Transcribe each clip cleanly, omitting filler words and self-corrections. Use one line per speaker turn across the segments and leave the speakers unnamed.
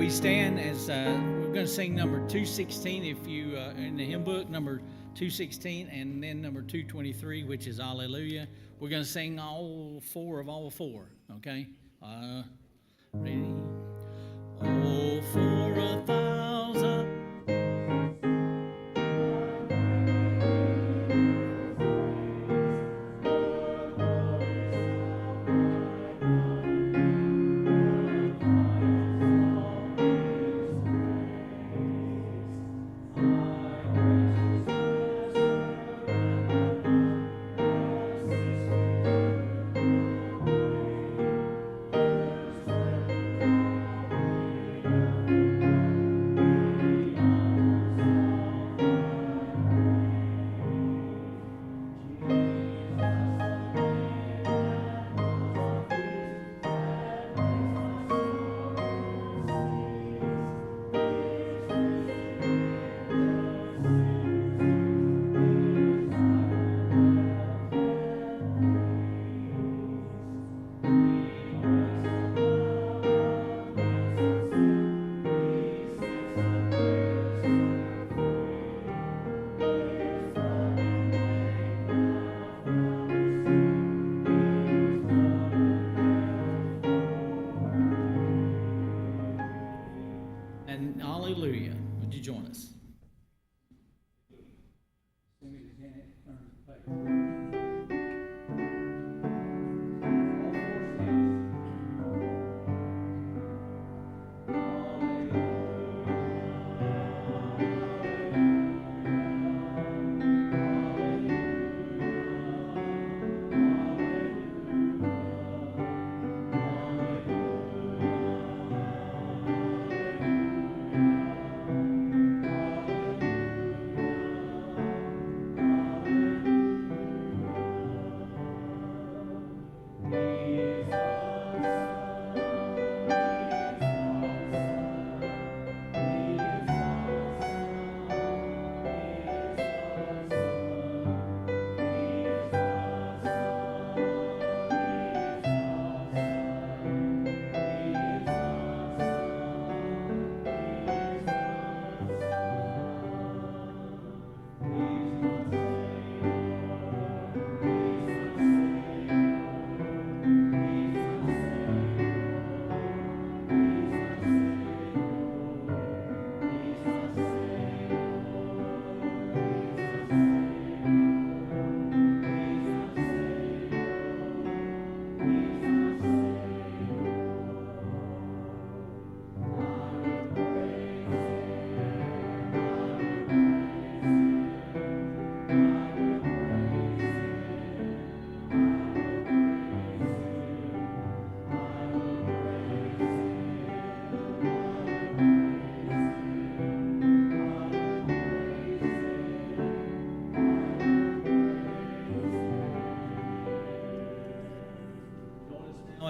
Please stand as we're going to sing number 216 if you in the hymn book, number 216, and then number 223, which is Alleluia. We're going to sing all four, okay? Ready? Oh, for 1,000. And Alleluia. Would you join us?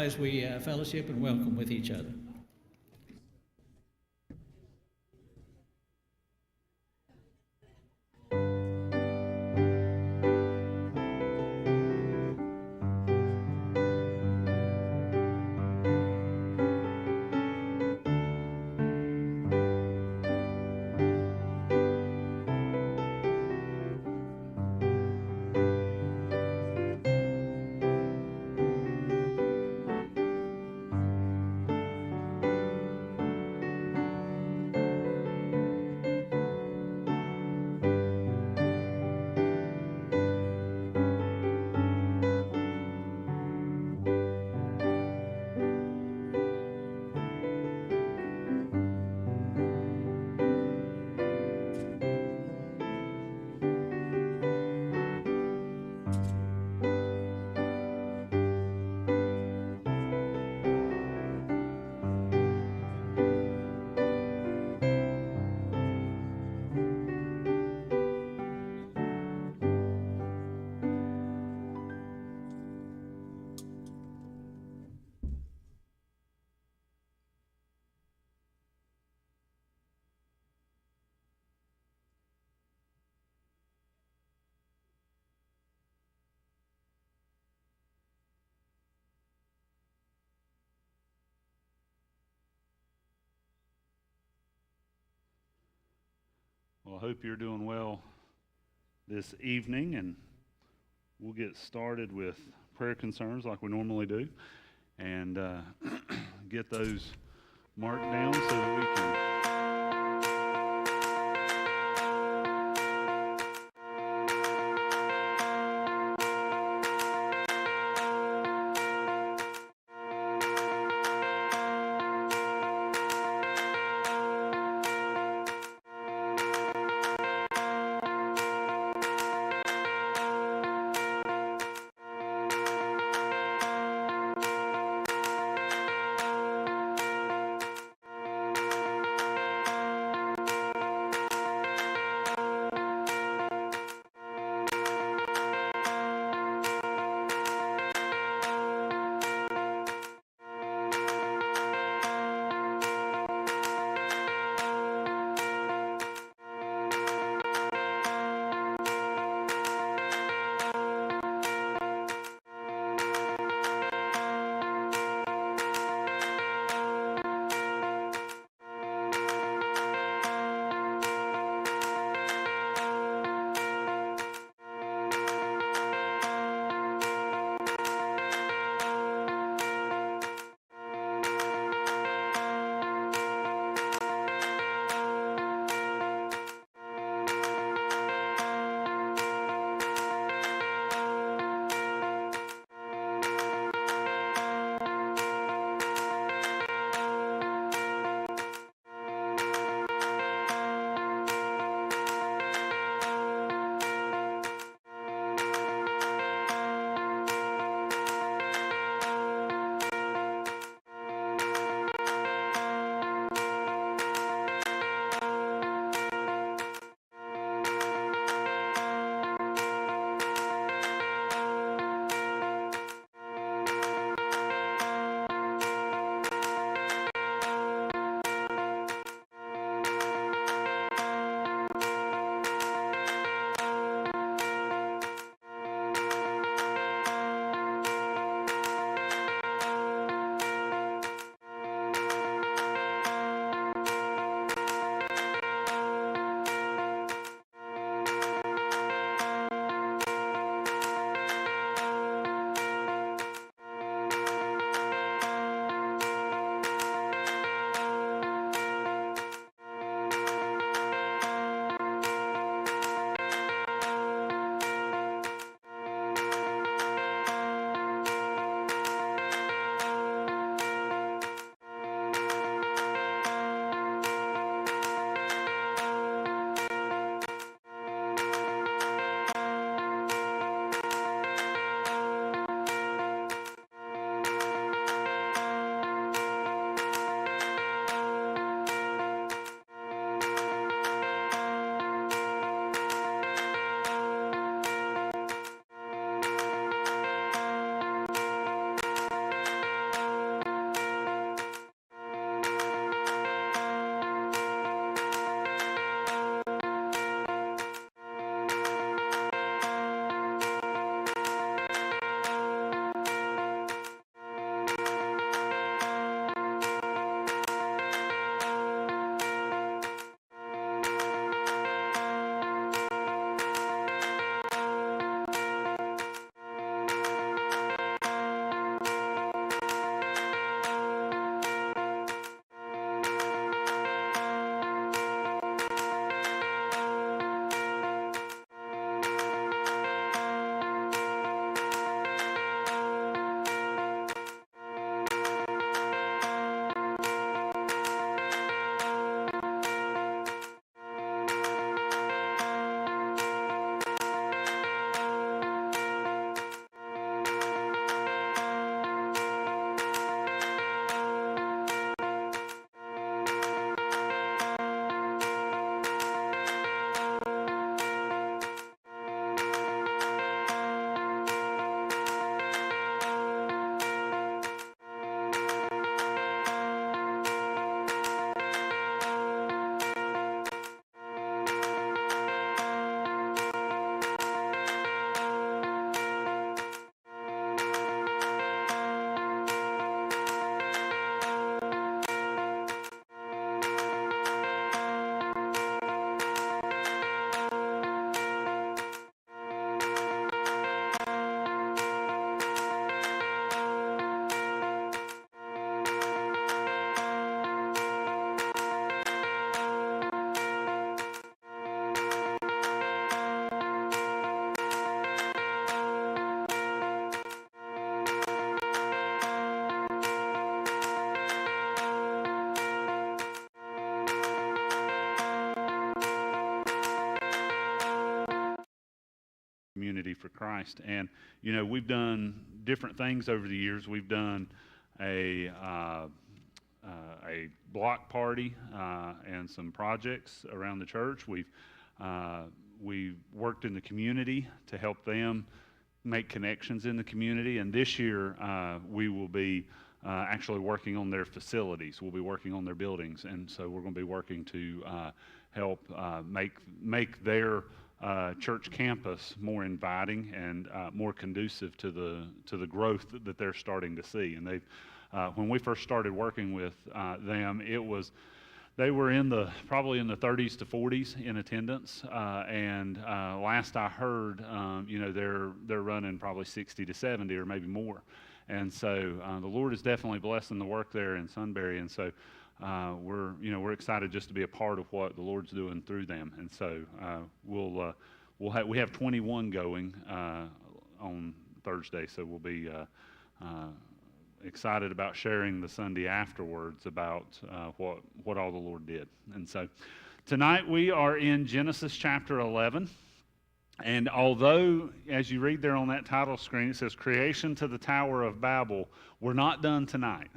As we fellowship and welcome with each other.
Well, I hope you're doing well this evening, and we'll get started with prayer concerns like we normally do, and get those marked down so that we can. community for Christ. And, we've done different things over the years. We've done a block party and some projects around the church. We've worked in the community to help them make connections in the community. And this year, we will be actually working on their facilities. We'll be working on their buildings. And so we're going to be working to help make their church campus more inviting and more conducive to the growth that they're starting to see. And they've when we first started working with them, they were probably in the 30s to 40s in attendance, and last I heard, they're running probably 60 to 70 or maybe more. And so the Lord is definitely blessing the work there in Sunbury, and so we're excited just to be a part of what the Lord's doing through them. And so we have 21 going on Thursday, so we'll be excited about sharing the Sunday afterwards about what all the Lord did. And so tonight we are in Genesis chapter 11. And although, as you read there on that title screen, it says Creation to the Tower of Babel, we're not done tonight.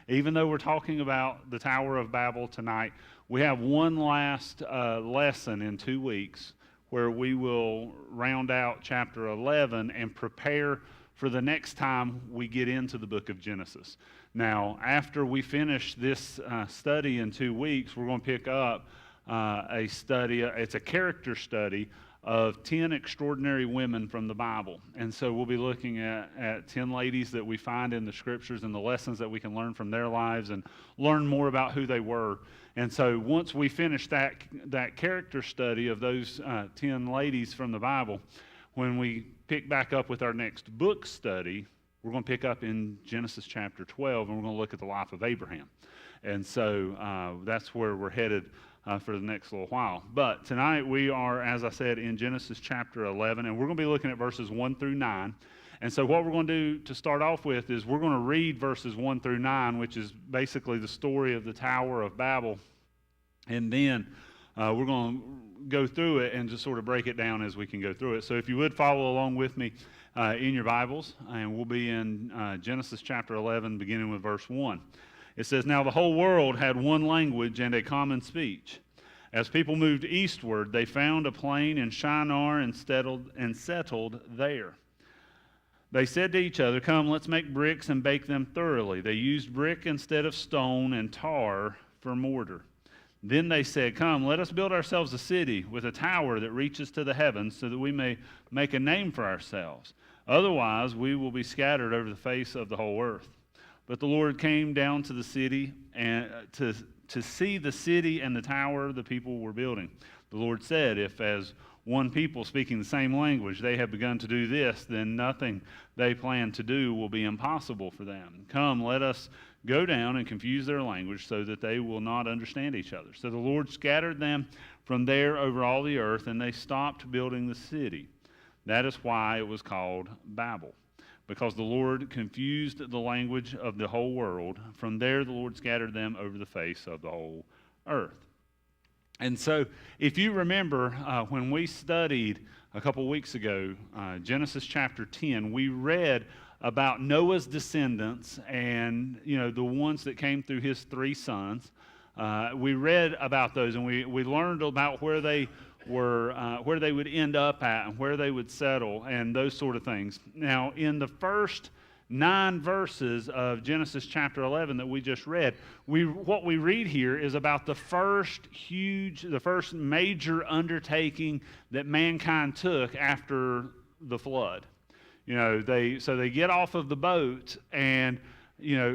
Even though we're talking about the Tower of Babel tonight, we have one last lesson in 2 weeks where we will round out chapter 11 and prepare for the next time we get into the book of Genesis. Now, after we finish this study in 2 weeks, we're going to pick up a study. It's a character study of 10 extraordinary women from the Bible. And so we'll be looking at 10 ladies that we find in the scriptures and the lessons that we can learn from their lives and learn more about who they were. And so once we finish that character study of those 10 ladies from the Bible, when we pick back up with our next book study, we're going to pick up in Genesis chapter 12, and we're going to look at the life of Abraham. And so that's where we're headed for the next little while. But tonight we are, as I said, in Genesis chapter 11, and we're going to be looking at verses 1 through 9. And so what we're going to do to start off with is we're going to read verses 1 through 9, which is basically the story of the Tower of Babel. And then we're going to go through it and just sort of break it down as we can go through it. So if you would follow along with me in your Bibles, and we'll be in Genesis chapter 11, beginning with verse 1. It says, "Now the whole world had one language and a common speech. As people moved eastward, they found a plain in Shinar and settled there. They said to each other, 'Come, let's make bricks and bake them thoroughly.' They used brick instead of stone and tar for mortar. Then they said, 'Come, let us build ourselves a city with a tower that reaches to the heavens so that we may make a name for ourselves. Otherwise, we will be scattered over the face of the whole earth.' But the Lord came down to the city and to see the city and the tower the people were building. The Lord said, 'If as one people speaking the same language they have begun to do this, then nothing they plan to do will be impossible for them. Come, let us go down and confuse their language so that they will not understand each other.' So the Lord scattered them from there over all the earth, and they stopped building the city. That is why it was called Babel, because the Lord confused the language of the whole world. From there the Lord scattered them over the face of the whole earth." And so if you remember when we studied a couple weeks ago, Genesis chapter 10, we read about Noah's descendants and the ones that came through his 3 sons. We read about those, and we learned about where they would end up at and where they would settle and those sort of things. Now, in the first 9 verses of Genesis chapter 11 that we just read, what we read here is about the first major undertaking that mankind took after the flood. They get off of the boat, and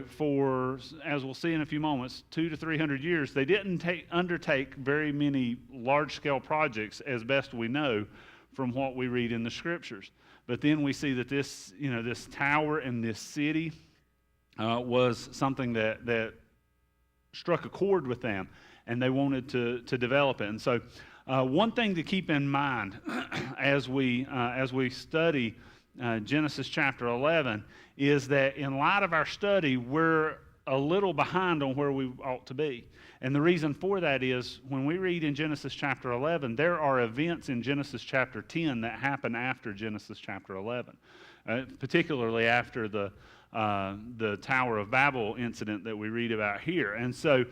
for, as we'll see in a few moments, 200 to 300 years, they didn't undertake very many large-scale projects, as best we know from what we read in the scriptures. But then we see that this tower and this city was something that struck a chord with them, and they wanted to develop it. And so, one thing to keep in mind as we study Genesis chapter 11 is that in light of our study, we're a little behind on where we ought to be. And the reason for that is when we read in Genesis chapter 11, there are events in Genesis chapter 10 that happen after Genesis chapter 11, particularly after the Tower of Babel incident that we read about here. And so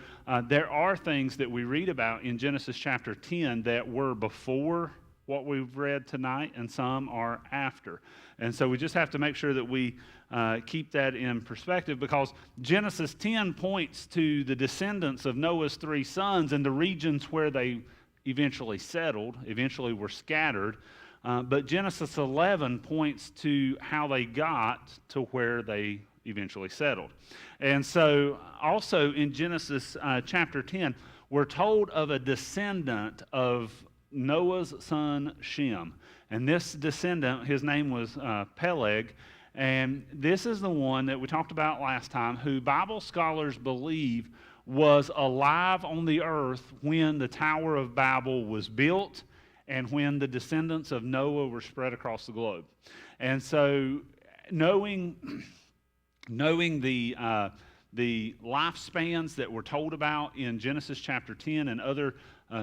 there are things that we read about in Genesis chapter 10 that were before what we've read tonight, and some are after. And so we just have to make sure that we keep that in perspective, because Genesis 10 points to the descendants of Noah's 3 sons and the regions where they eventually settled, eventually were scattered. But Genesis 11 points to how they got to where they eventually settled. And so also in Genesis chapter 10, we're told of a descendant of Noah's son Shem. And this descendant, his name was Peleg. And this is the one that we talked about last time, who Bible scholars believe was alive on the earth when the Tower of Babel was built and when the descendants of Noah were spread across the globe. And so knowing the lifespans that were told about in Genesis chapter 10 and other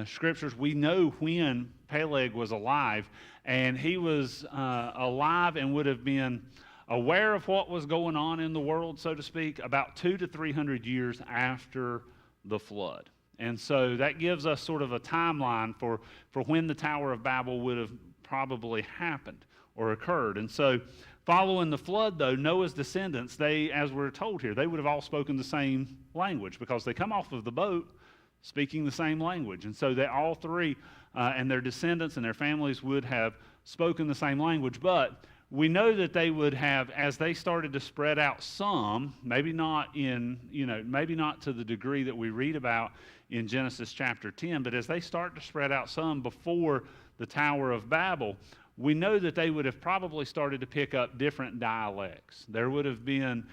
scriptures, we know when Peleg was alive, and he was alive and would have been aware of what was going on in the world, so to speak, about 200 to 300 years after the flood. And so that gives us sort of a timeline for when the Tower of Babel would have probably happened or occurred. And so following the flood, though, Noah's descendants, they, as we're told here, they would have all spoken the same language, because they come off of the boat speaking the same language. And so they all three and their descendants and their families would have spoken the same language. But we know that they would have, as they started to spread out some, maybe not maybe not to the degree that we read about in Genesis chapter 10, but as they start to spread out some before the Tower of Babel, we know that they would have probably started to pick up different dialects. There would have been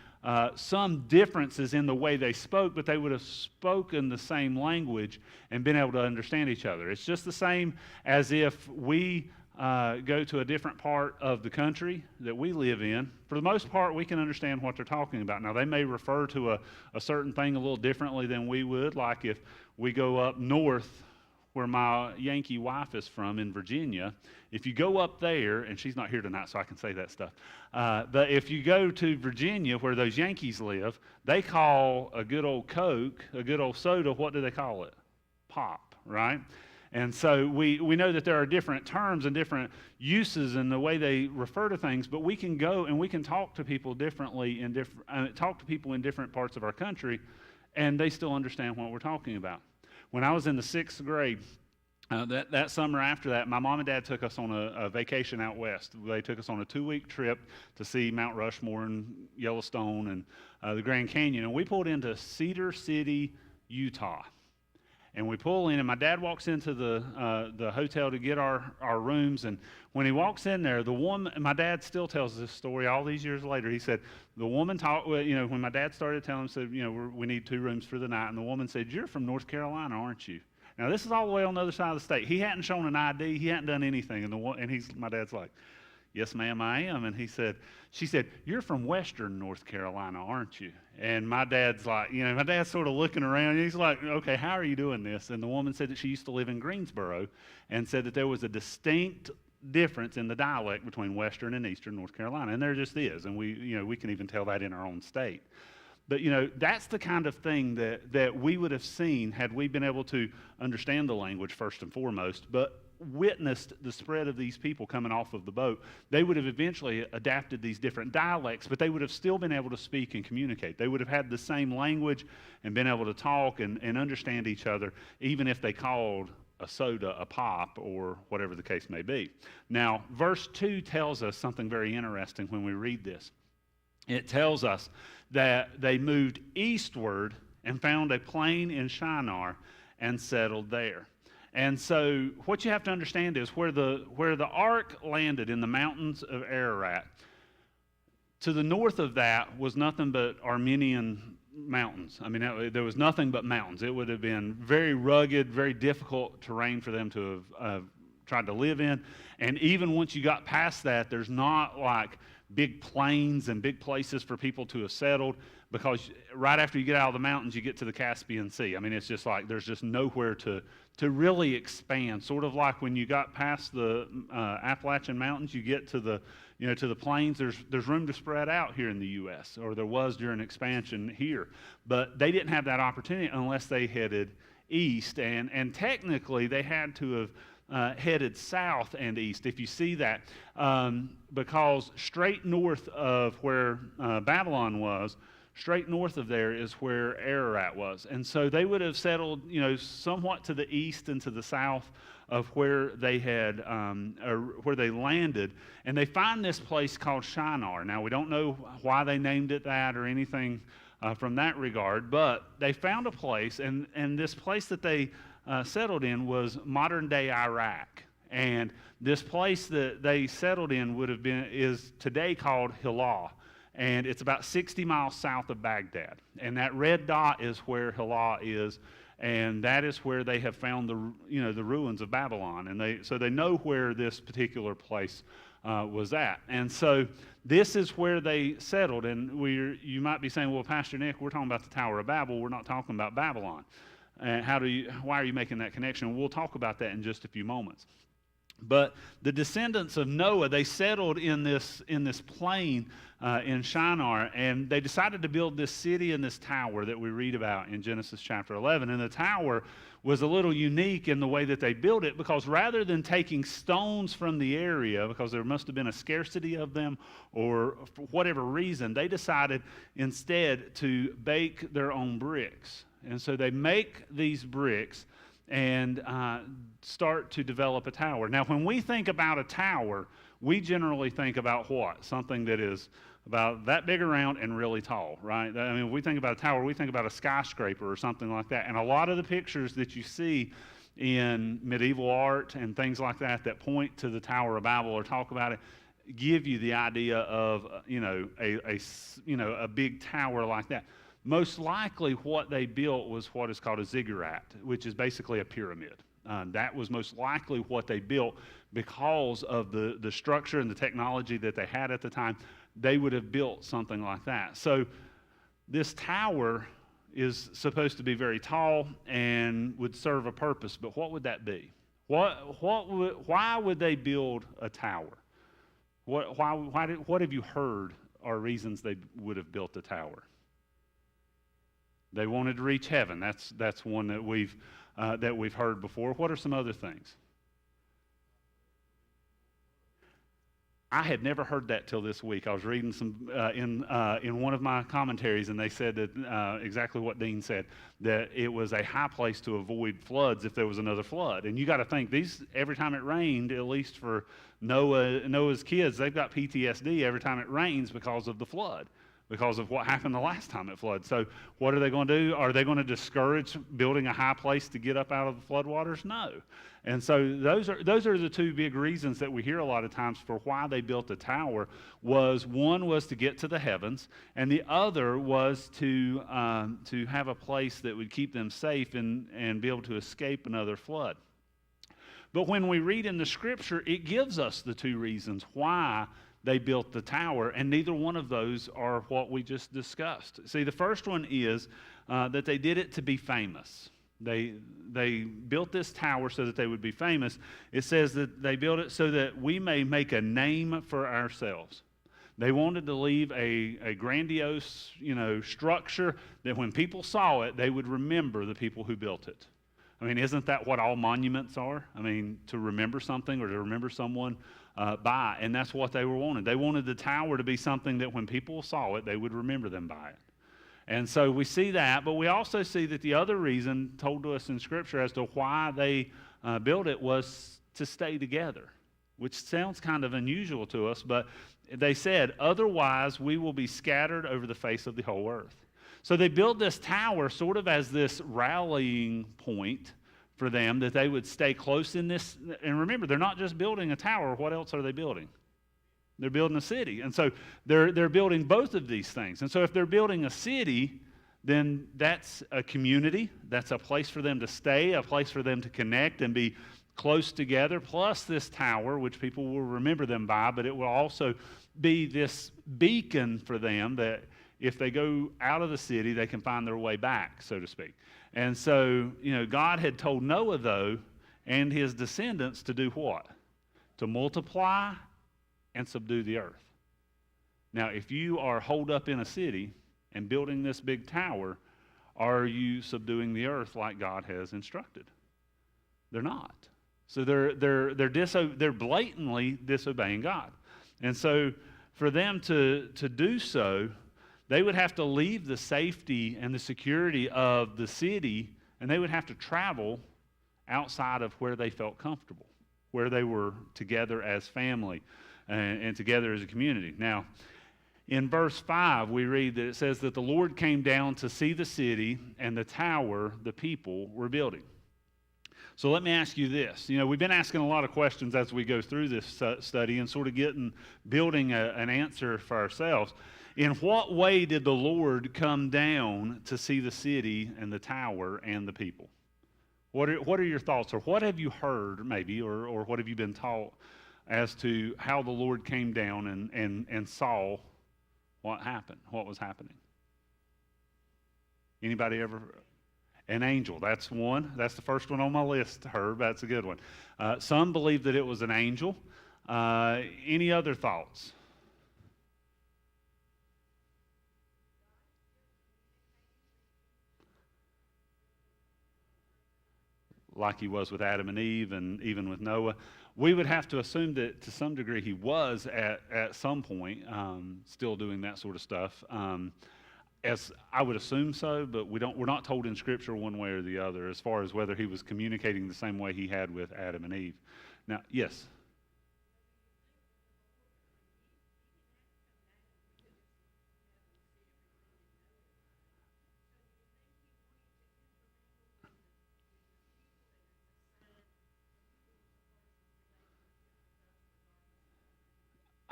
some differences in the way they spoke, but they would have spoken the same language and been able to understand each other. It's just the same as if we go to a different part of the country that we live in. For the most part, we can understand what they're talking about. Now, they may refer to a certain thing a little differently than we would, like if we go up north where my Yankee wife is from in Virginia. If you go up there, and she's not here tonight, so I can say that stuff, but if you go to Virginia where those Yankees live, they call a good old Coke, a good old soda, what do they call it? Pop, right? And so we know that there are different terms and different uses in the way they refer to things, but we can go and we can talk to people differently talk to people in different parts of our country, and they still understand what we're talking about. When I was in the 6th grade, that summer after that, my mom and dad took us on a vacation out west. They took us on a 2-week trip to see Mount Rushmore and Yellowstone and the Grand Canyon, and we pulled into Cedar City, Utah. And we pull in, and my dad walks into the hotel to get our rooms. And when he walks in there, the woman, my dad still tells this story all these years later. He said, the woman talked, when my dad started telling him, said, we need 2 rooms for the night. And the woman said, "You're from North Carolina, aren't you?" Now, this is all the way on the other side of the state. He hadn't shown an ID. He hadn't done anything. And my dad's like, "Yes, ma'am, I am." And she said, "You're from Western North Carolina, aren't you?" And my dad's like, my dad's sort of looking around. And he's like, "Okay, how are you doing this?" And the woman said that she used to live in Greensboro and said that there was a distinct difference in the dialect between Western and Eastern North Carolina. And there just is. And we can even tell that in our own state. But, that's the kind of thing that we would have seen had we been able to understand the language first and foremost, but witnessed the spread of these people coming off of the boat. They would have eventually adapted these different dialects, but they would have still been able to speak and communicate. They would have had the same language and been able to talk and understand each other, even if they called a soda a pop or whatever the case may be. Now, verse 2 tells us something very interesting when we read this. It tells us that they moved eastward and found a plain in Shinar and settled there. And so what you have to understand is where the ark landed in the mountains of Ararat, to the north of that was nothing but Armenian mountains. I mean, there was nothing but mountains. It would have been very rugged, very difficult terrain for them to have tried to live in. And even once you got past that, there's not like big plains and big places for people to have settled, because right after you get out of the mountains, you get to the Caspian Sea. I mean, it's just like there's just nowhere to really expand. Sort of like when you got past the Appalachian Mountains, you get to the to the plains. There's room to spread out here in the U.S., or there was during expansion here, but they didn't have that opportunity unless they headed east, and technically they had to have headed south and east, if you see that, because straight north of where Babylon was, straight north of there is where Ararat was. And so they would have settled, somewhat to the east and to the south of where they had, where they landed. And they find this place called Shinar. Now, we don't know why they named it that or anything from that regard, but they found a place, and this place that they settled in was modern-day Iraq. And this place that they settled in is today called Hillah. And it's about 60 miles south of Baghdad. And that red dot is where Hillah is, and that is where they have found the ruins of Babylon. And so they know where this particular place was at. And so this is where they settled. And you might be saying, well, Pastor Nick, we're talking about the Tower of Babel. We're not talking about Babylon. And why are you making that connection? We'll talk about that in just a few moments. But the descendants of Noah, they settled in this plain in Shinar, and they decided to build this city and this tower that we read about in Genesis chapter 11. And the tower was a little unique in the way that they built it, because rather than taking stones from the area, because there must have been a scarcity of them, or for whatever reason, they decided instead to bake their own bricks. And so they make these bricks and start to develop a tower. Now, when we think about a tower, we generally think about what? Something that is about that big around and really tall, right? I mean, when we think about a tower, we think about a skyscraper or something like that. And a lot of the pictures that you see in medieval art and things like that point to the Tower of Babel or talk about it, give you the idea of a big tower like that. Most likely what they built was what is called a ziggurat, which is basically a pyramid. That was most likely what they built because of the structure and the technology that they had at the time. They would have built something like that. So this tower is supposed to be very tall and would serve a purpose, but what would that be? Why would they build a tower? What have you heard are reasons they would have built a tower? They wanted to reach heaven. That's one that we've heard before. What are some other things? I had never heard that till this week. I was reading some in one of my commentaries, and they said that exactly what Dean said, that it was a high place to avoid floods if there was another flood. And you got to think, every time it rained, at least for Noah's kids, they've got PTSD every time it rains because of the flood, because of what happened the last time it flooded. So what are they going to do? Are they going to discourage building a high place to get up out of the floodwaters? No. And so those are the two big reasons that we hear a lot of times for why they built the tower. One was to get to the heavens, and the other was to have a place that would keep them safe and be able to escape another flood. But when we read in the Scripture, it gives us the two reasons why they built the tower, and neither one of those are what we just discussed. See, the first one is that they did it to be famous. They built this tower so that they would be famous. It says that they built it so that we may make a name for ourselves. They wanted to leave a grandiose, structure that when people saw it, they would remember the people who built it. I mean, isn't that what all monuments are? I mean, to remember something or to remember someone by, and that's what they were wanted. They wanted the tower to be something that when people saw it, they would remember them by it. And so we see that, but we also see that the other reason told to us in Scripture as to why they built it was to stay together, which sounds kind of unusual to us, but they said, otherwise we will be scattered over the face of the whole earth. So they built this tower sort of as this rallying point for them, that they would stay close in this. And remember, they're not just building a tower. What else are they building? They're building a city. And so they're building both of these things. And so if they're building a city, then that's a community. That's a place for them to stay, a place for them to connect and be close together, plus this tower, which people will remember them by, but it will also be this beacon for them that if they go out of the city, they can find their way back, so to speak. And so, God had told Noah, though, and his descendants to do what? To multiply and subdue the earth. Now, if you are holed up in a city and building this big tower, are you subduing the earth like God has instructed? They're not. So they're blatantly disobeying God. And so for them to do so, they would have to leave the safety and the security of the city, and they would have to travel outside of where they felt comfortable, where they were together as family and together as a community. Now, in verse 5, we read that it says that the Lord came down to see the city and the tower the people were building. So let me ask you this. We've been asking a lot of questions as we go through this study and sort of building an answer for ourselves. In what way did the Lord come down to see the city and the tower and the people? What are your thoughts, or what have you heard maybe, or what have you been taught as to how the Lord came down and saw what happened, what was happening? Anybody ever? An angel, that's one. That's the first one on my list, Herb. That's a good one. Some believe that it was an angel. Any other thoughts? Like he was with Adam and Eve and even with Noah. We would have to assume that to some degree he was at some point still doing that sort of stuff. As I would assume so, but we're not told in Scripture one way or the other as far as whether he was communicating the same way he had with Adam and Eve. Now, yes?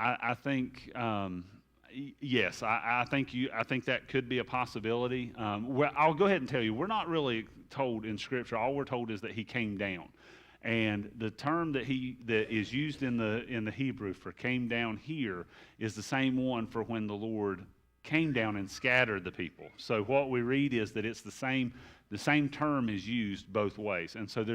I think yes. I think that could be a possibility. Well, I'll go ahead and tell you, we're not really told in Scripture. All we're told is that he came down, and the term that is used in the Hebrew for "came down" here is the same one for when the Lord came down and scattered the people. So what we read is that it's the same term is used both ways, and so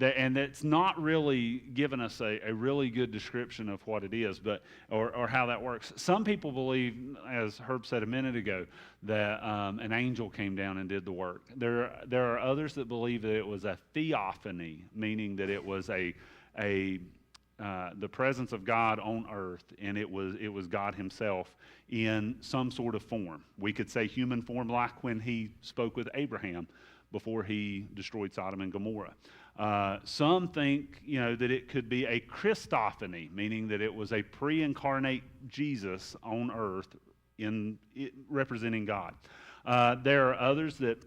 and it's not really given us a really good description of what it is, or how that works. Some people believe, as Herb said a minute ago, that an angel came down and did the work. There are others that believe that it was a theophany, meaning that it was the presence of God on earth, and it was God Himself in some sort of form. We could say human form, like when He spoke with Abraham before He destroyed Sodom and Gomorrah. Some think, that it could be a Christophany, meaning that it was a pre-incarnate Jesus on earth representing God. There are others that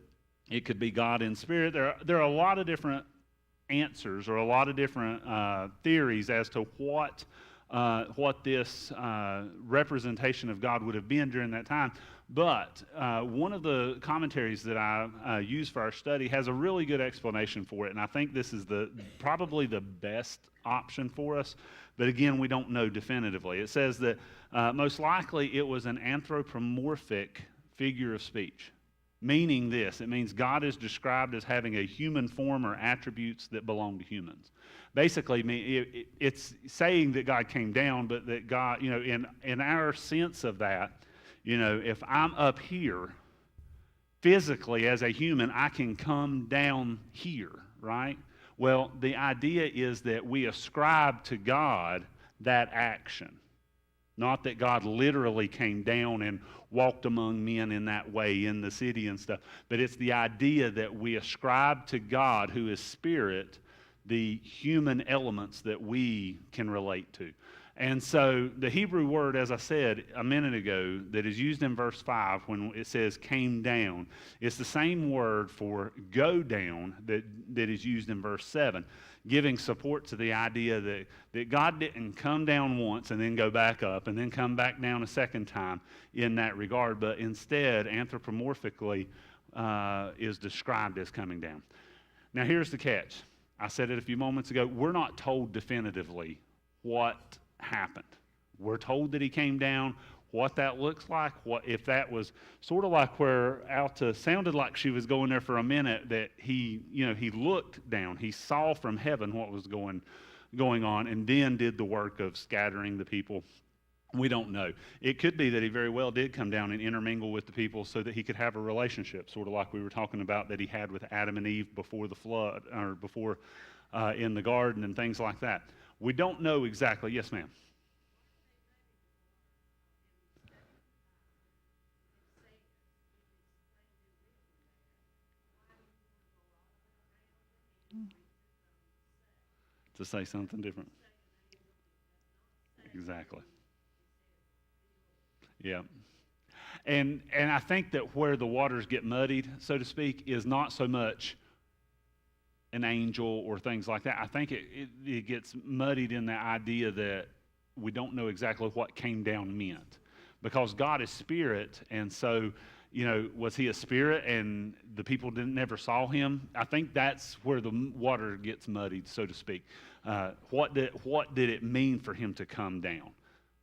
it could be God in spirit. There are a lot of different answers or a lot of different theories as to what this representation of God would have been during that time. But one of the commentaries that I use for our study has a really good explanation for it, and I think this is probably the best option for us. But again, we don't know definitively. It says that most likely it was an anthropomorphic figure of speech, meaning this. It means God is described as having a human form or attributes that belong to humans. Basically, it's saying that God came down, but that God, in our sense of that, if I'm up here physically as a human, I can come down here, right? Well, the idea is that we ascribe to God that action. Not that God literally came down and walked among men in that way in the city and stuff, but it's the idea that we ascribe to God, who is spirit, the human elements that we can relate to. And so the Hebrew word, as I said a minute ago, that is used in verse 5 when it says came down, it's the same word for go down that is used in verse 7, giving support to the idea that God didn't come down once and then go back up and then come back down a second time in that regard, but instead anthropomorphically is described as coming down. Now here's the catch. I said it a few moments ago. We're not told definitively what happened. We're told that he came down. What that looks like, what if that was sort of like where Alta sounded like she was going there for a minute, that he looked down, he saw from heaven what was going on, and then did the work of scattering the people. We don't know. It could be that he very well did come down and intermingle with the people so that he could have a relationship, sort of like we were talking about that he had with Adam and Eve before the flood, or before in the garden and things like that. We don't know exactly. Yes, ma'am. To say something different. Exactly. Yeah. And I think that where the waters get muddied, so to speak, is not so much an angel or things like that. I think it gets muddied in the idea that we don't know exactly what came down meant. Because God is spirit, and so, was he a spirit and the people never saw him? I think that's where the water gets muddied, so to speak. What did it mean for him to come down?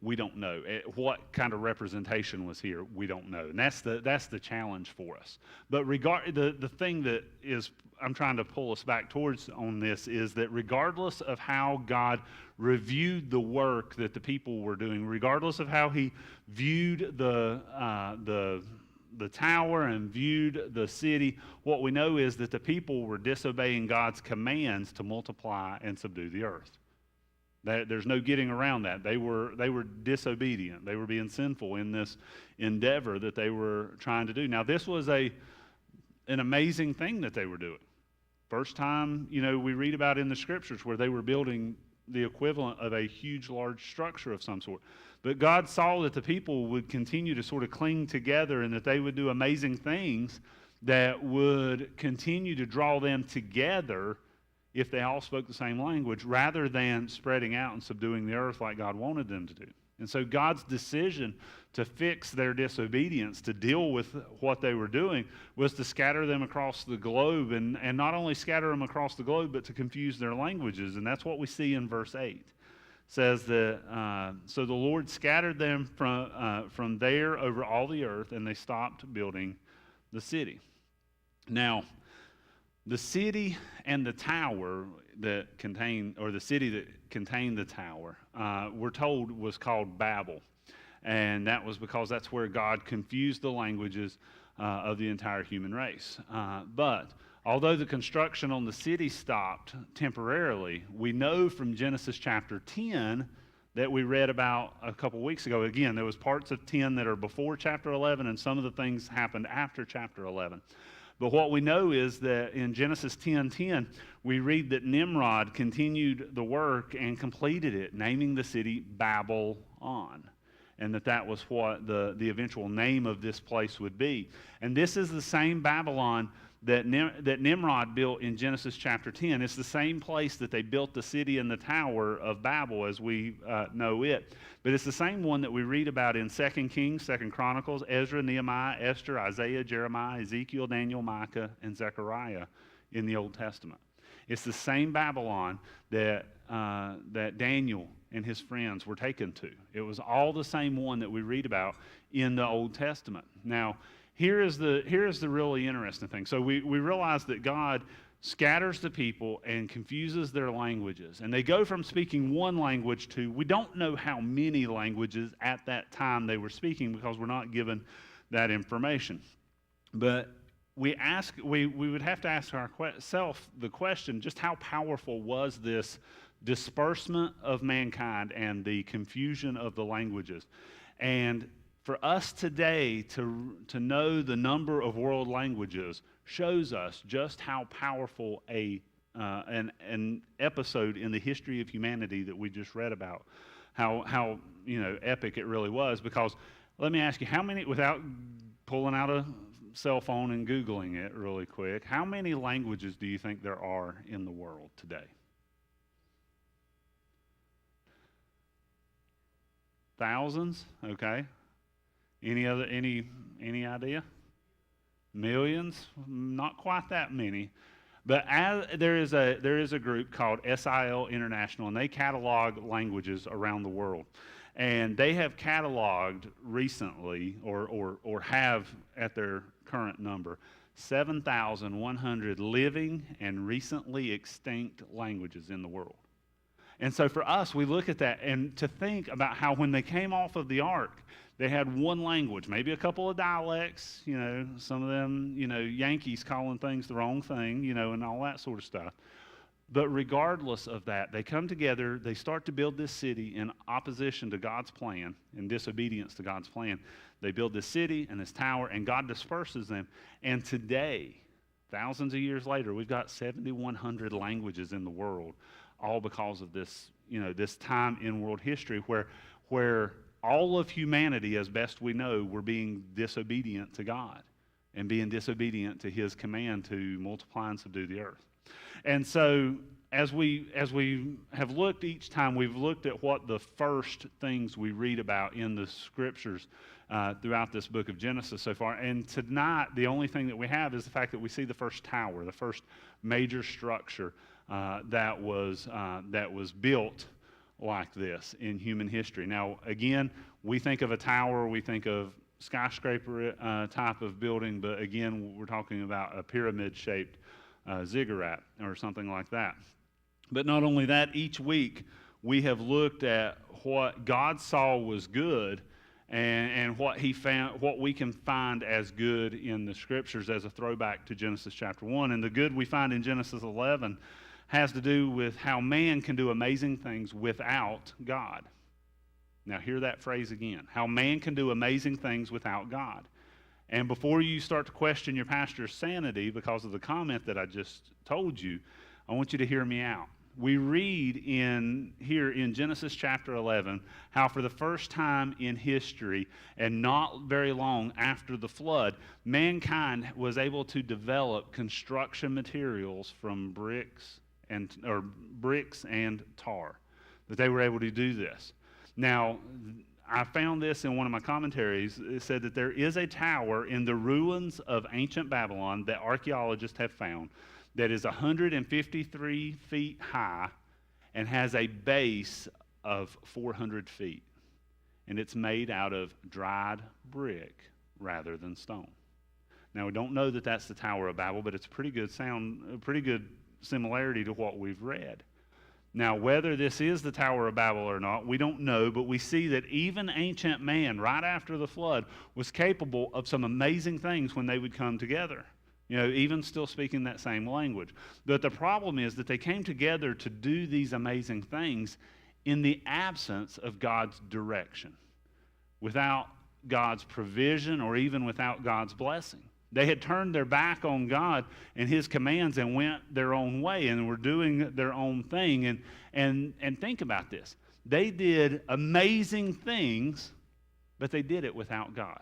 We don't know. What kind of representation was here? We don't know. And that's the challenge for us. But the thing that is I'm trying to pull us back towards on this is that regardless of how God reviewed the work that the people were doing, regardless of how he viewed the tower and viewed the city, what we know is that the people were disobeying God's commands to multiply and subdue the earth. There's no getting around that. They were disobedient. They were being sinful in this endeavor that they were trying to do. Now, this was an amazing thing that they were doing. First time, we read about in the scriptures where they were building the equivalent of a huge, large structure of some sort. But God saw that the people would continue to sort of cling together and that they would do amazing things that would continue to draw them together if they all spoke the same language, rather than spreading out and subduing the earth like God wanted them to do. And so God's decision to fix their disobedience, to deal with what they were doing, was to scatter them across the globe, and not only scatter them across the globe, but to confuse their languages. And that's what we see in verse 8. It says that, so the Lord scattered them from there over all the earth, and they stopped building the city. Now, the city and the tower that contained, or the city that contained the tower, we're told was called Babel. And that was because that's where God confused the languages of the entire human race. But although the construction on the city stopped temporarily, we know from Genesis chapter 10 that we read about a couple weeks ago. Again, there was parts of 10 that are before chapter 11, and some of the things happened after chapter 11. But what we know is that in Genesis 10:10, we read that Nimrod continued the work and completed it, naming the city Babylon, and that was what the eventual name of this place would be. And this is the same Babylon that Nimrod built in Genesis chapter 10. It's the same place that they built the city and the Tower of Babel as we know it. But it's the same one that we read about in 2 Kings, 2 Chronicles, Ezra, Nehemiah, Esther, Isaiah, Jeremiah, Ezekiel, Daniel, Micah, and Zechariah in the Old Testament. It's the same Babylon that Daniel and his friends were taken to. It was all the same one that we read about in the Old Testament. Now, here is the really interesting thing. So we realize that God scatters the people and confuses their languages. And they go from speaking one language to, we don't know how many languages at that time they were speaking because we're not given that information. But we would have to ask ourselves the question, just how powerful was this disbursement of mankind and the confusion of the languages? And for us today to know the number of world languages shows us just how powerful an episode in the history of humanity that we just read about, how epic it really was. Because let me ask you, how many, without pulling out a cell phone and Googling it really quick, how many languages do you think there are in the world today? Thousands? Okay. Any idea? Millions? Not quite that many. But there is a group called SIL International, and they catalog languages around the world. And they have cataloged recently, or have at their current number, 7,100 living and recently extinct languages in the world. And so for us, we look at that and to think about how when they came off of the ark, they had one language, maybe a couple of dialects, some of them, Yankees calling things the wrong thing, and all that sort of stuff. But regardless of that, they come together, they start to build this city in opposition to God's plan, in disobedience to God's plan. They build this city and this tower, and God disperses them. And today, thousands of years later, we've got 7,100 languages in the world, all because of this, this time in world history where all of humanity, as best we know, were being disobedient to God and being disobedient to his command to multiply and subdue the earth. And so as we have looked each time, we've looked at what the first things we read about in the scriptures throughout this book of Genesis so far. And tonight, the only thing that we have is the fact that we see the first tower, the first major structure that was built like this in human history. Now, again, we think of a tower, we think of skyscraper type of building, but again, we're talking about a pyramid-shaped ziggurat or something like that. But not only that, each week we have looked at what God saw was good and what he found, what we can find as good in the scriptures as a throwback to Genesis chapter 1. And the good we find in Genesis 11 has to do with how man can do amazing things without God. Now hear that phrase again. How man can do amazing things without God. And before you start to question your pastor's sanity because of the comment that I just told you, I want you to hear me out. We read here in Genesis chapter 11 how for the first time in history and not very long after the flood, mankind was able to develop construction materials from bricks and tar, that they were able to do this. Now, I found this in one of my commentaries. It said that there is a tower in the ruins of ancient Babylon that archaeologists have found that is 153 feet high and has a base of 400 feet. And it's made out of dried brick rather than stone. Now, we don't know that that's the Tower of Babel, but it's a pretty good similarity to what we've read. Now, whether this is the Tower of Babel or not, we don't know, but we see that even ancient man, right after the flood, was capable of some amazing things when they would come together. Even still speaking that same language. But the problem is that they came together to do these amazing things in the absence of God's direction, without God's provision or even without God's blessing. They had turned their back on God and his commands and went their own way and were doing their own thing. And think about this. They did amazing things, but they did it without God.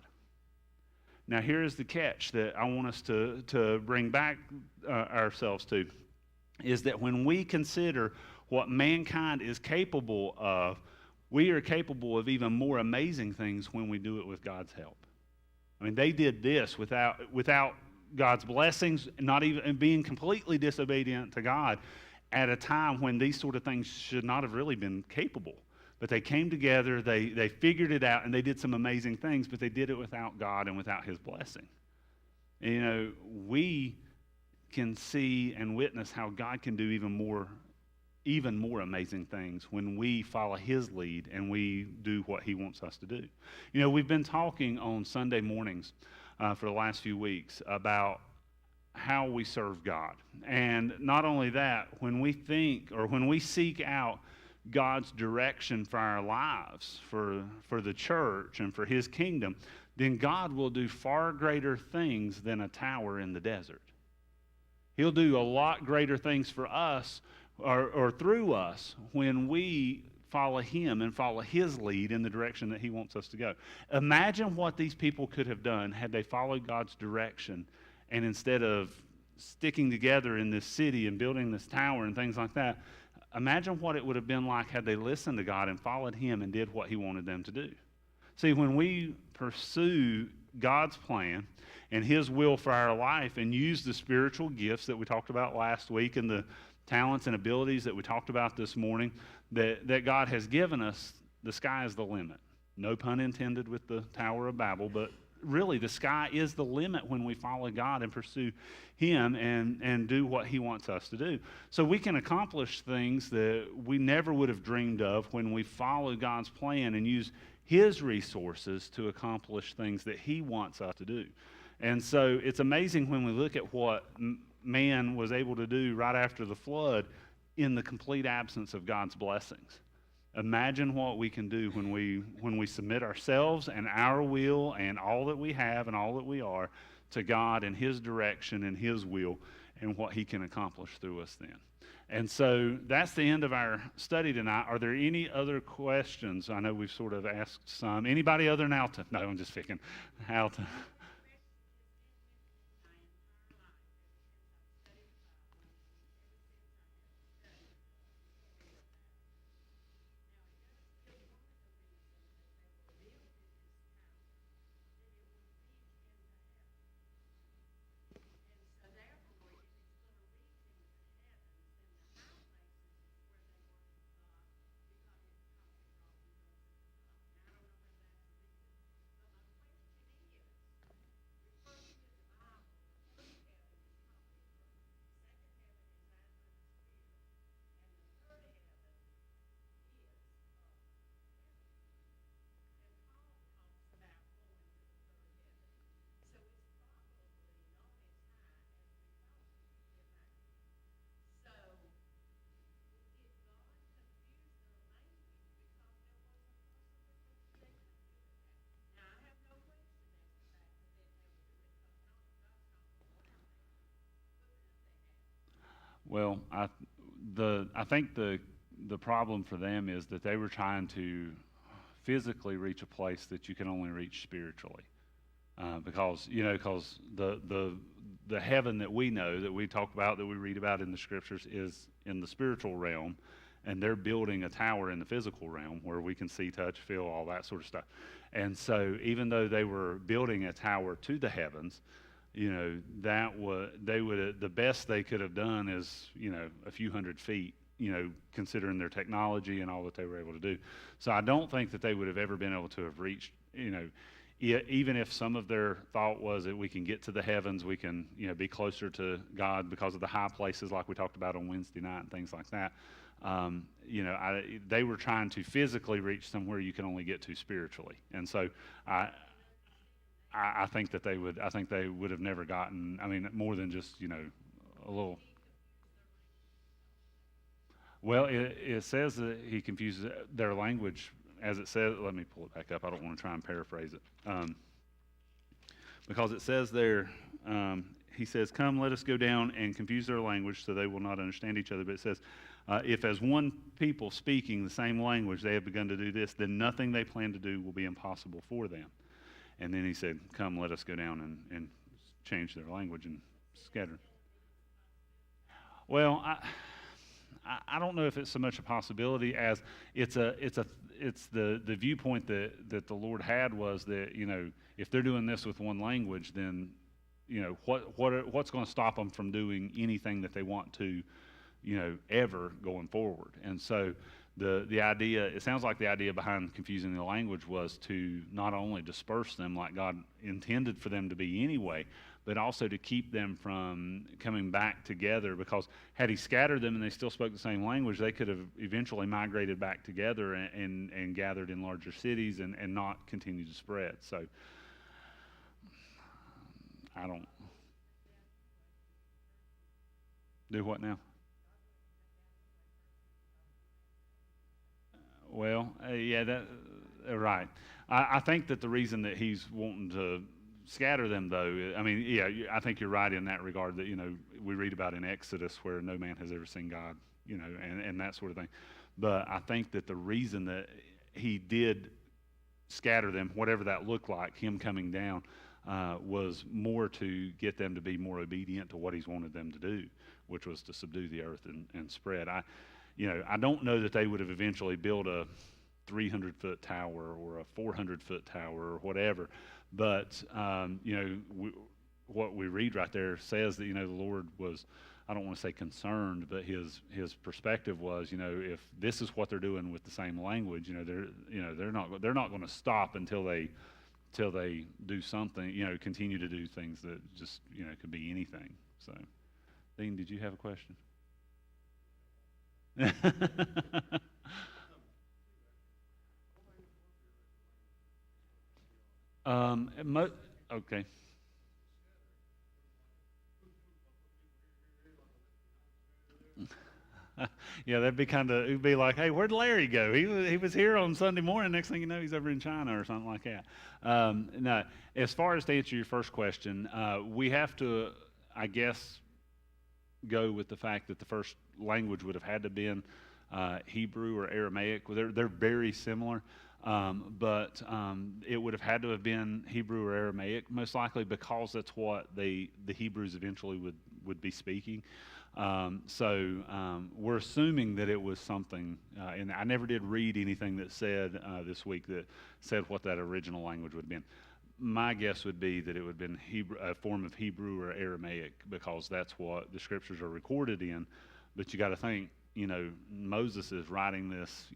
Now, here's the catch that I want us to bring back ourselves to, is that when we consider what mankind is capable of, we are capable of even more amazing things when we do it with God's help. I mean, they did this without God's blessings, not even being completely disobedient to God at a time when these sort of things should not have really been capable. But they came together, they figured it out, and they did some amazing things, but they did it without God and without his blessing. And, we can see and witness how God can do even more amazing things when we follow his lead and we do what he wants us to do. We've been talking on Sunday mornings for the last few weeks about how we serve God. And not only that, when we think or when we seek out God's direction for our lives, for the church and for his kingdom, then God will do far greater things than a tower in the desert. He'll do a lot greater things for us or through us when we follow him and follow his lead in the direction that he wants us to go. Imagine what these people could have done had they followed God's direction, and instead of sticking together in this city and building this tower and things like that, imagine what it would have been like had they listened to God and followed him and did what he wanted them to do. See, when we pursue God's plan and his will for our life and use the spiritual gifts that we talked about last week and the talents and abilities that we talked about this morning that God has given us, the sky is the limit. No pun intended with the Tower of Babel, but really the sky is the limit when we follow God and pursue Him and do what He wants us to do. So we can accomplish things that we never would have dreamed of when we follow God's plan and use His resources to accomplish things that He wants us to do. And so it's amazing when we look at what man was able to do right after the flood in the complete absence of God's blessings. Imagine what we can do when we submit ourselves and our will and all that we have and all that we are to God and His direction and His will and what He can accomplish through us then. And so that's the end of our study tonight. Are there any other questions? I know we've sort of asked some. Anybody other than Alton? No, I'm just picking. Alton. Well, I think the problem for them is that they were trying to physically reach a place that you can only reach spiritually, because the heaven that we know, that we talk about, that we read about in the scriptures, is in the spiritual realm, and they're building a tower in the physical realm where we can see, touch, feel, all that sort of stuff. And so even though they were building a tower to the heavens, the best they could have done is, a few hundred feet, considering their technology and all that they were able to do. So I don't think that they would have ever been able to have reached, even if some of their thought was that we can get to the heavens, we can, be closer to God because of the high places like we talked about on Wednesday night and things like that. They were trying to physically reach somewhere you can only get to spiritually. And so I think that they would have never gotten, more than just, a little. Well, it says that He confuses their language, as it says. Let me pull it back up. I don't want to try and paraphrase it. Because it says there, He says, "Come, let us go down and confuse their language so they will not understand each other." But it says, if as one people speaking the same language they have begun to do this, then nothing they plan to do will be impossible for them. And then He said, "Come, let us go down and change their language and scatter." Well, I don't know if it's so much a possibility as it's the viewpoint that the Lord had was that, if they're doing this with one language, then, what's going to stop them from doing anything that they want to, ever going forward. And so the idea, it sounds like the idea behind confusing the language was to not only disperse them like God intended for them to be anyway, but also to keep them from coming back together, because had He scattered them and they still spoke the same language, they could have eventually migrated back together and gathered in larger cities and not continue to spread. So I don't do what now? Well, right. I think that the reason that He's wanting to scatter them, though, I think you're right in that regard, that, we read about in Exodus where no man has ever seen God, and that sort of thing. But I think that the reason that He did scatter them, whatever that looked like, Him coming down, was more to get them to be more obedient to what He's wanted them to do, which was to subdue the earth and spread. I don't know that they would have eventually built a 300-foot tower or a 400-foot tower or whatever, but what we read right there says that the Lord was I don't want to say concerned, but his perspective was, if this is what they're doing with the same language, they're not going to stop until they do something, continue to do things that just, could be anything. So, Dean, did you have a question? Okay. Yeah, it'd be like, hey, where'd Larry go? He was here on Sunday morning. Next thing you know, he's over in China or something like that. No, as far as to answer your first question, we have to, I guess, go with the fact that the first language would have had to have been Hebrew or Aramaic. They're very similar, but it would have had to have been Hebrew or Aramaic, most likely, because that's what the Hebrews eventually would be speaking. So we're assuming that it was something, and I never did read anything that said this week that said what that original language would have been. My guess would be that it would have been a form of Hebrew or Aramaic, because that's what the scriptures are recorded in. But you got to think, Moses is writing this,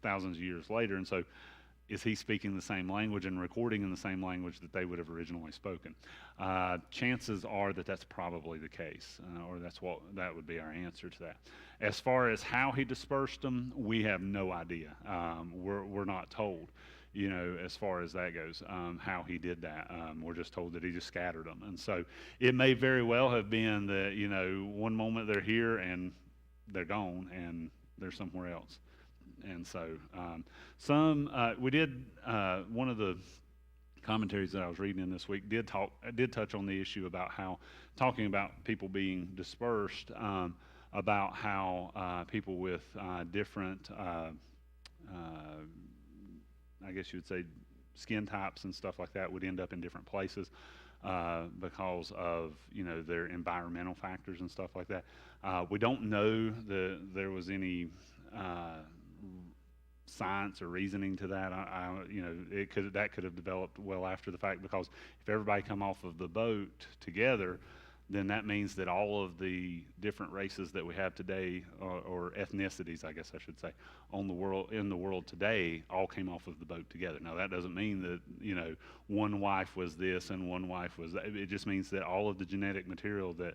thousands of years later, and so is he speaking the same language and recording in the same language that they would have originally spoken? Chances are that that's probably the case, or that would be our answer to that. As far as how he dispersed them, we have no idea. We're not told, as far as that goes, how he did that. We're just told that he just scattered them. And so it may very well have been that, one moment they're here and they're gone and they're somewhere else. And so we did, one of the commentaries that I was reading in this week did touch on the issue about talking about people being dispersed, about how people with different, I guess you would say, skin types and stuff like that would end up in different places because of their environmental factors and stuff like that. We don't know that there was any science or reasoning to that. That could have developed well after the fact, because if everybody come off of the boat together, then that means that all of the different races that we have today, or ethnicities, I guess I should say, in the world today, all came off of the boat together. Now that doesn't mean that one wife was this and one wife was that. It just means that all of the genetic material that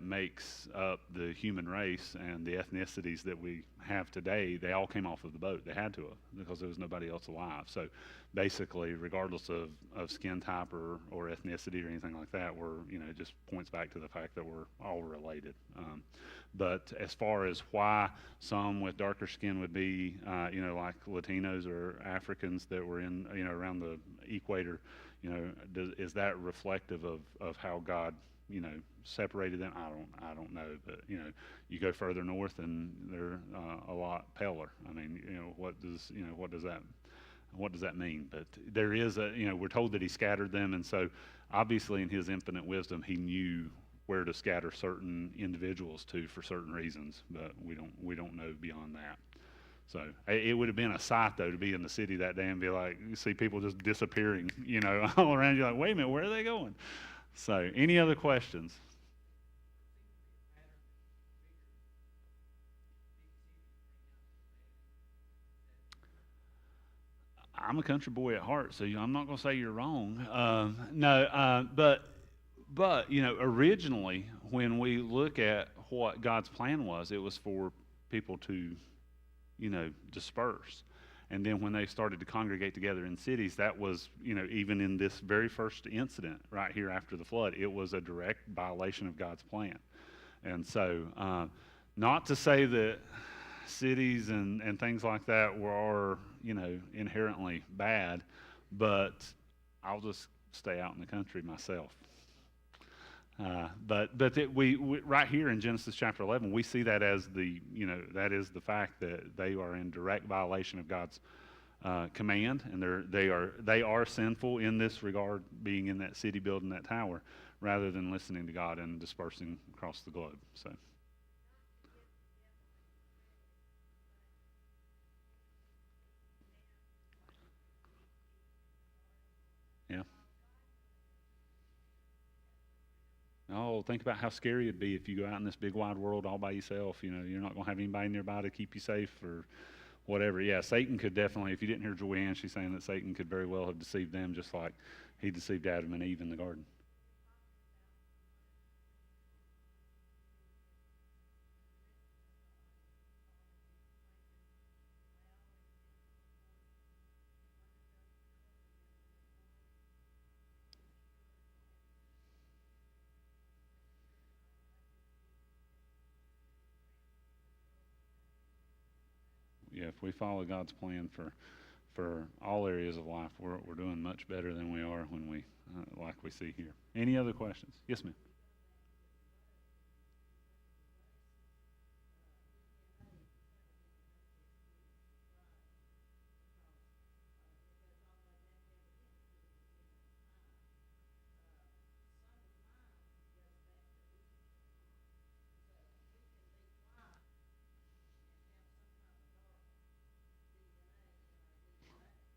makes up the human race and the ethnicities that we have today, they all came off of the boat. They had to have, because there was nobody else alive. So basically, regardless of skin type or ethnicity or anything like that, it just points back to the fact that we're all related. But as far as why some with darker skin would be, like Latinos or Africans that were in, around the equator, is that reflective of how God separated them? I don't know, but you go further north and they're a lot paler. I mean, what does that mean? But there is we're told that he scattered them, and so obviously in his infinite wisdom he knew where to scatter certain individuals to for certain reasons, but we don't know beyond that. So it would have been a sight, though, to be in the city that day and be like, you see people just disappearing, all around you, like, wait a minute, where are they going? So, any other questions? I'm a country boy at heart, so I'm not going to say you're wrong. But originally, when we look at what God's plan was, it was for people to, disperse. And then when they started to congregate together in cities, that was, even in this very first incident right here after the flood, it was a direct violation of God's plan. And so, not to say that cities and things like that are, inherently bad, but I'll just stay out in the country myself. But we right here in Genesis chapter 11, we see that as that is the fact that they are in direct violation of God's command, and they are sinful in this regard, being in that city, building that tower, rather than listening to God and dispersing across the globe. So. Yeah. Oh, told, think about how scary it'd be if you go out in this big wide world all by yourself. You know, you're not going to have anybody nearby to keep you safe or whatever. Yeah, Satan could definitely, if you didn't hear Joanne, she's saying that Satan could very well have deceived them just like he deceived Adam and Eve in the garden. Yeah, if we follow God's plan for all areas of life, we're doing much better than we are when we like we see here. Any other questions? Yes, ma'am.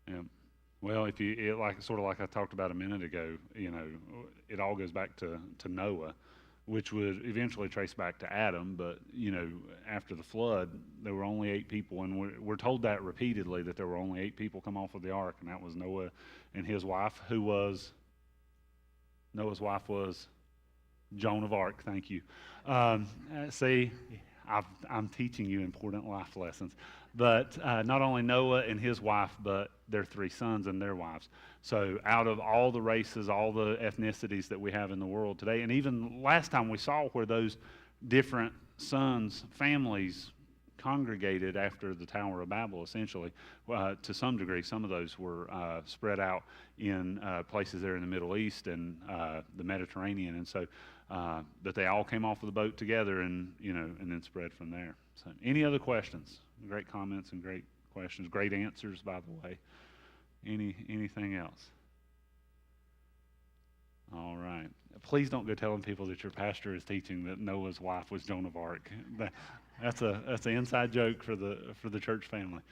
Yeah. Well, if you like sort of like I talked about a minute ago, you know, it all goes back to Noah, which would eventually trace back to Adam. But you know, after the flood, there were only 8 people, and we're told that repeatedly that there were only 8 people come off of the ark, and that was Noah and his wife, who was Noah's wife was Joan of Arc. Thank you. See, I'm teaching you important life lessons. But not only Noah and his wife, but their 3 sons and their wives. So out of all the races, all the ethnicities that we have in the world today, and even last time we saw where those different sons, families congregated after the Tower of Babel, essentially, to some degree, some of those were spread out in places there in the Middle East and the Mediterranean. And so that they all came off of the boat together and, you know, and then spread from there. So any other questions? Great comments and great questions. Great answers, by the way. Anything else? All right. Please don't go telling people that your pastor is teaching that Noah's wife was Joan of Arc. That's an inside joke for the church family.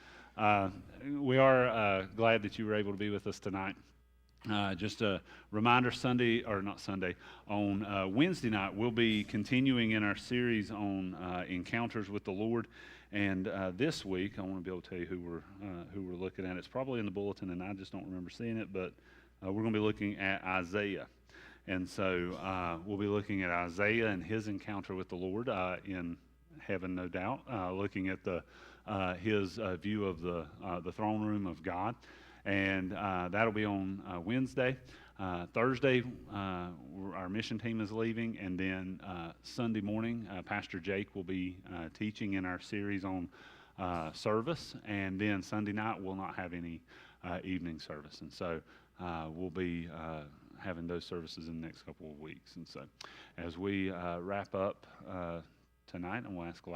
We are glad that you were able to be with us tonight. Just a reminder, on Wednesday night, we'll be continuing in our series on encounters with the Lord. And this week, I want to be able to tell you who we're looking at. It's probably in the bulletin, and I just don't remember seeing it, but we're going to be looking at Isaiah. And so we'll be looking at Isaiah and his encounter with the Lord in heaven, no doubt, looking at his view of the throne room of God. And that'll be on Wednesday. Thursday, our mission team is leaving, and then Sunday morning, Pastor Jake will be teaching in our series on service, and then Sunday night we'll not have any evening service, and so we'll be having those services in the next couple of weeks. And so as we wrap up tonight, I'm going to ask